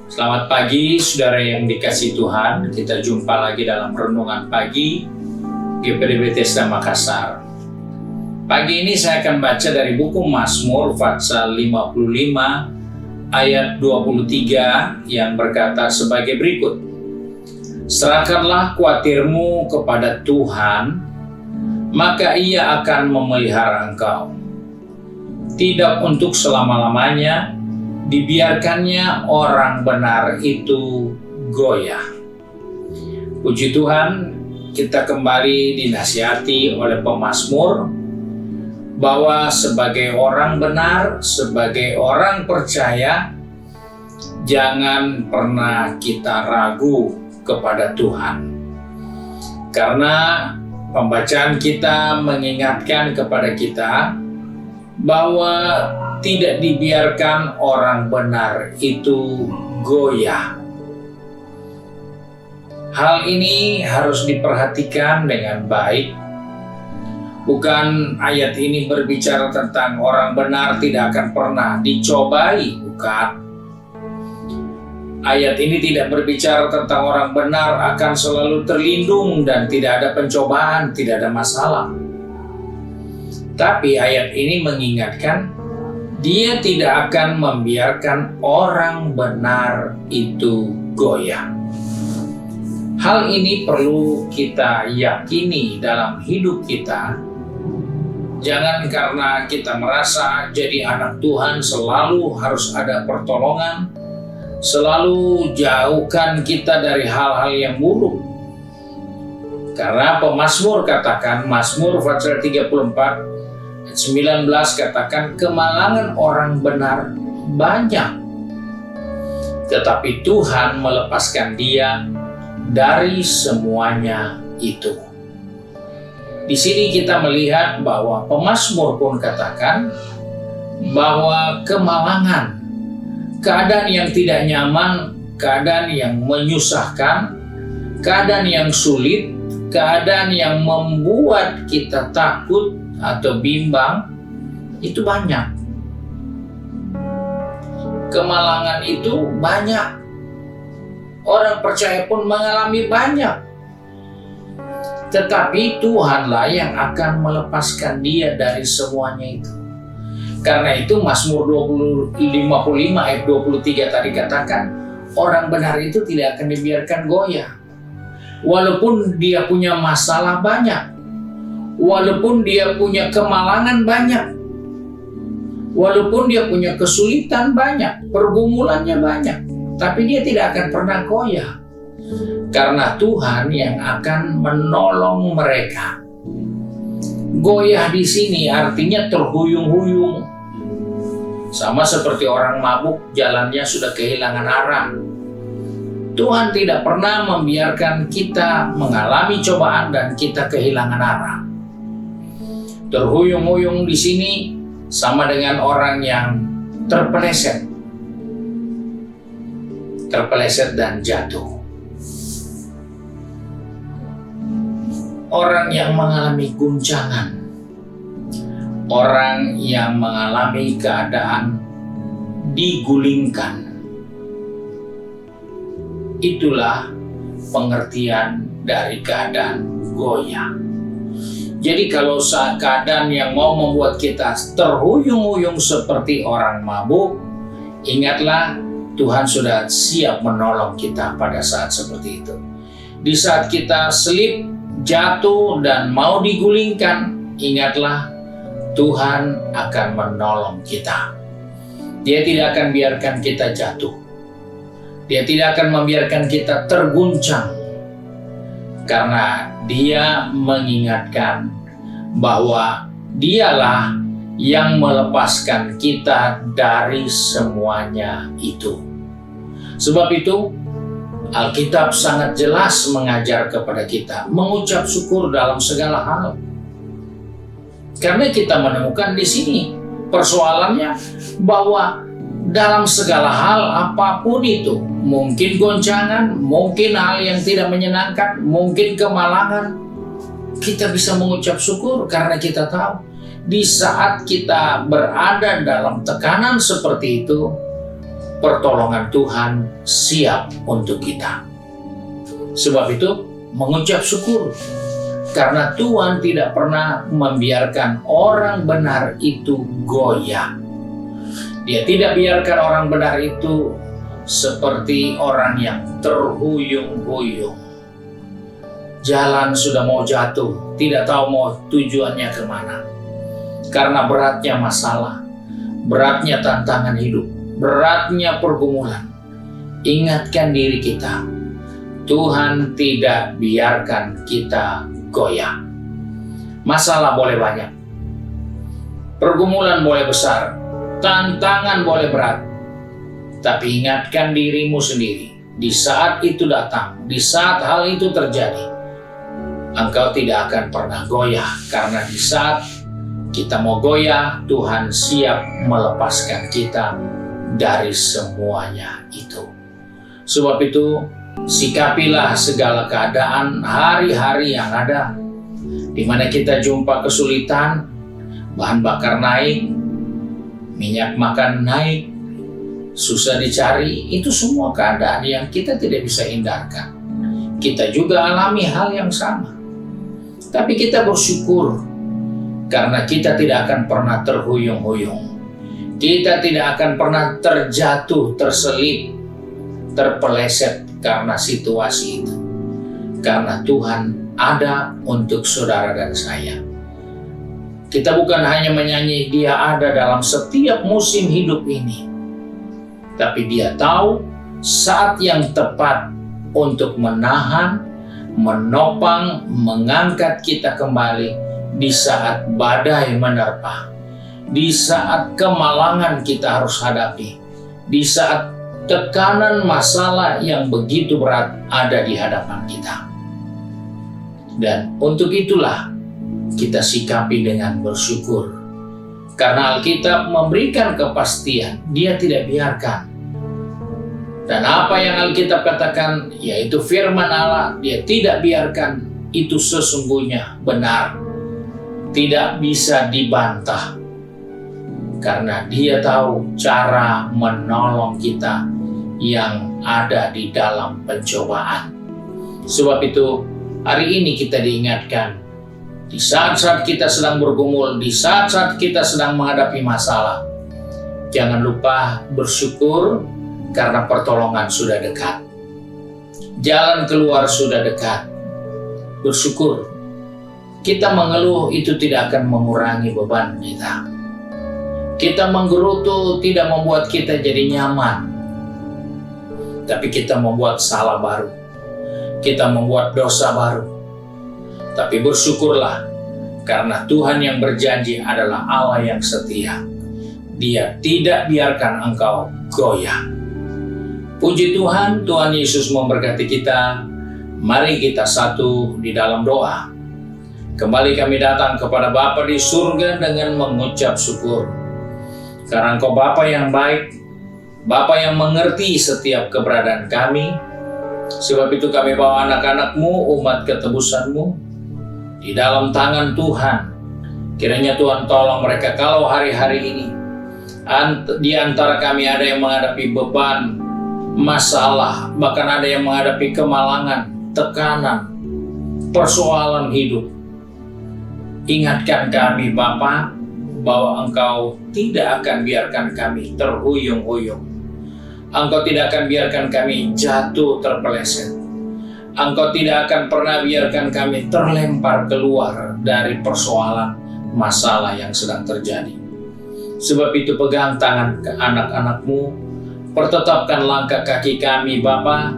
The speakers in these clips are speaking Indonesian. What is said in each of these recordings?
Selamat pagi, saudara yang dikasihi Tuhan. Kita jumpa lagi dalam renungan pagi GPD Bethesda Makassar. Pagi ini saya akan baca dari buku Mazmur pasal 55 ayat 23 yang berkata sebagai berikut. Serahkanlah khawatirmu kepada Tuhan, maka Ia akan memelihara engkau. Tidak untuk selama-lamanya dibiarkannya orang benar itu goyah. Puji Tuhan, kita kembali dinasihati oleh pemazmur bahwa sebagai orang benar, sebagai orang percaya, jangan pernah kita ragu kepada Tuhan. Karena pembacaan kita mengingatkan kepada kita bahwa tidak dibiarkan orang benar itu goyah. Hal ini harus diperhatikan dengan baik. Bukan ayat ini berbicara tentang orang benar tidak akan pernah dicobai, bukan. Ayat ini tidak berbicara tentang orang benar akan selalu terlindung dan tidak ada pencobaan, tidak ada masalah. Tapi ayat ini mengingatkan Dia tidak akan membiarkan orang benar itu goyah. Hal ini perlu kita yakini dalam hidup kita. Jangan karena kita merasa jadi anak Tuhan selalu harus ada pertolongan, selalu jauhkan kita dari hal-hal yang buruk. Karena pemazmur katakan, Mazmur pasal 34 19 katakan kemalangan orang benar banyak, tetapi Tuhan melepaskan dia dari semuanya itu. Di sini kita melihat bahwa pemazmur pun katakan bahwa kemalangan, keadaan yang tidak nyaman, keadaan yang menyusahkan, keadaan yang sulit, keadaan yang membuat kita takut atau bimbang, itu banyak. Kemalangan itu banyak. Orang percaya pun mengalami banyak. Tetapi Tuhanlah yang akan melepaskan dia dari semuanya itu. Karena itu Mazmur 55 ayat 23 tadi katakan, orang benar itu tidak akan dibiarkan goyah. Walaupun dia punya masalah banyak, walaupun dia punya kemalangan banyak, walaupun dia punya kesulitan banyak, pergumulannya banyak, tapi dia tidak akan pernah goyah. Karena Tuhan yang akan menolong mereka. Goyah di sini artinya terhuyung-huyung. Sama seperti orang mabuk, jalannya sudah kehilangan arah. Tuhan tidak pernah membiarkan kita mengalami cobaan dan kita kehilangan arah. Terhuyung-huyung di sini sama dengan orang yang terpeleset dan jatuh. Orang yang mengalami guncangan, orang yang mengalami keadaan digulingkan. Itulah pengertian dari keadaan goyah. Jadi kalau keadaan yang mau membuat kita terhuyung-huyung seperti orang mabuk, ingatlah Tuhan sudah siap menolong kita pada saat seperti itu. Di saat kita selip, jatuh, dan mau digulingkan, ingatlah Tuhan akan menolong kita. Dia tidak akan biarkan kita jatuh. Dia tidak akan membiarkan kita terguncang. Karena Dia mengingatkan bahwa Dialah yang melepaskan kita dari semuanya itu. Sebab itu, Alkitab sangat jelas mengajar kepada kita mengucap syukur dalam segala hal. Karena kita menemukan di sini persoalannya bahwa dalam segala hal apapun itu, mungkin goncangan, mungkin hal yang tidak menyenangkan, mungkin kemalangan, kita bisa mengucap syukur karena kita tahu di saat kita berada dalam tekanan seperti itu, pertolongan Tuhan siap untuk kita. Sebab itu, mengucap syukur karena Tuhan tidak pernah membiarkan orang benar itu goyah. Dia tidak biarkan orang benar itu seperti orang yang terhuyung-huyung. Jalan sudah mau jatuh, tidak tahu mau tujuannya kemana. Karena beratnya masalah, beratnya tantangan hidup, beratnya pergumulan. Ingatkan diri kita, Tuhan tidak biarkan kita goyah. Masalah boleh banyak, pergumulan boleh besar, tantangan boleh berat. Tapi ingatkan dirimu sendiri, di saat itu datang, di saat hal itu terjadi, engkau tidak akan pernah goyah. Karena di saat kita mau goyah, Tuhan siap melepaskan kita dari semuanya itu. Sebab itu, sikapilah segala keadaan hari-hari yang ada, di mana kita jumpa kesulitan, bahan bakar naik, minyak makan naik, susah dicari. Itu semua keadaan yang kita tidak bisa hindarkan. Kita juga alami hal yang sama. Tapi kita bersyukur karena kita tidak akan pernah terhuyung-huyung. Kita tidak akan pernah terjatuh, terselip, terpeleset karena situasi itu. Karena Tuhan ada untuk saudara dan saya. Kita bukan hanya menyanyi Dia ada dalam setiap musim hidup ini, tapi Dia tahu saat yang tepat untuk menahan, menopang, mengangkat kita kembali di saat badai menerpa, di saat kemalangan kita harus hadapi, di saat tekanan masalah yang begitu berat ada di hadapan kita. Dan untuk itulah kita sikapi dengan bersyukur. Karena Alkitab memberikan kepastian, Dia tidak biarkan. Dan apa yang Alkitab katakan, yaitu firman Allah, Dia tidak biarkan, itu sesungguhnya benar. Tidak bisa dibantah. Karena Dia tahu cara menolong kita yang ada di dalam pencobaan. Sebab itu, hari ini kita diingatkan, di saat-saat kita sedang bergumul, di saat-saat kita sedang menghadapi masalah, jangan lupa bersyukur karena pertolongan sudah dekat. Jalan keluar sudah dekat. Bersyukur. Kita mengeluh itu tidak akan mengurangi beban kita. Kita menggerutu tidak membuat kita jadi nyaman. Tapi kita membuat salah baru. Kita membuat dosa baru. Tapi bersyukurlah, karena Tuhan yang berjanji adalah Allah yang setia. Dia tidak biarkan engkau goyah. Puji Tuhan, Tuhan Yesus memberkati kita. Mari kita satu di dalam doa. Kembali kami datang kepada Bapa di surga dengan mengucap syukur. Karena Engkau Bapa yang baik, Bapa yang mengerti setiap keberadaan kami. Sebab itu kami bawa anak-anak-Mu, umat ketebusan-Mu, di dalam tangan Tuhan. Kiranya Tuhan tolong mereka kalau hari-hari ini di antara kami ada yang menghadapi beban, masalah, bahkan ada yang menghadapi kemalangan, tekanan, persoalan hidup. Ingatkan kami Bapa, bahwa Engkau tidak akan biarkan kami terhuyung-huyung. Engkau tidak akan biarkan kami jatuh terpeleset. Engkau tidak akan pernah biarkan kami terlempar keluar dari persoalan masalah yang sedang terjadi. Sebab itu pegang tangan anak-anak-Mu, pertetapkan langkah kaki kami Bapa,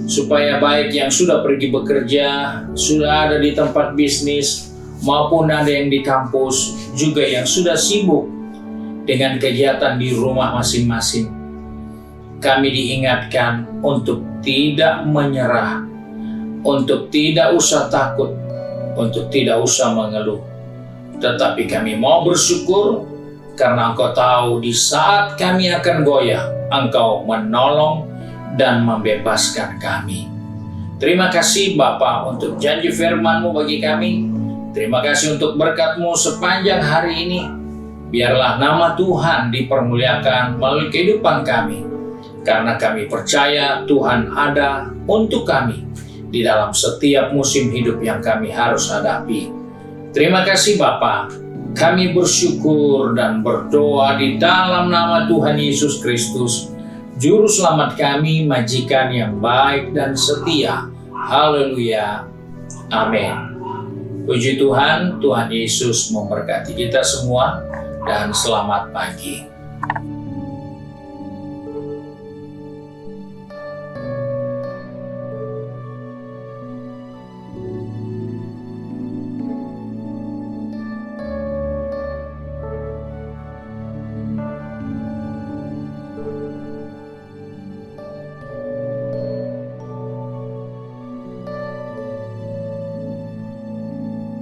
supaya baik yang sudah pergi bekerja, sudah ada di tempat bisnis, maupun ada yang di kampus, juga yang sudah sibuk dengan kegiatan di rumah masing-masing. Kami diingatkan untuk tidak menyerah, untuk tidak usah takut, untuk tidak usah mengeluh. Tetapi kami mau bersyukur karena Engkau tahu di saat kami akan goyah, Engkau menolong dan membebaskan kami. Terima kasih Bapa untuk janji firman-Mu bagi kami. Terima kasih untuk berkat-Mu sepanjang hari ini. Biarlah nama Tuhan dipermuliakan melalui kehidupan kami. karena kami percaya Tuhan ada untuk kami di dalam setiap musim hidup yang kami harus hadapi. Terima kasih Bapa. Kami bersyukur dan berdoa di dalam nama Tuhan Yesus Kristus, Juru Selamat kami, Majikan yang baik dan setia. Haleluya. Amin. Puji Tuhan, Tuhan Yesus memberkati kita semua dan selamat pagi.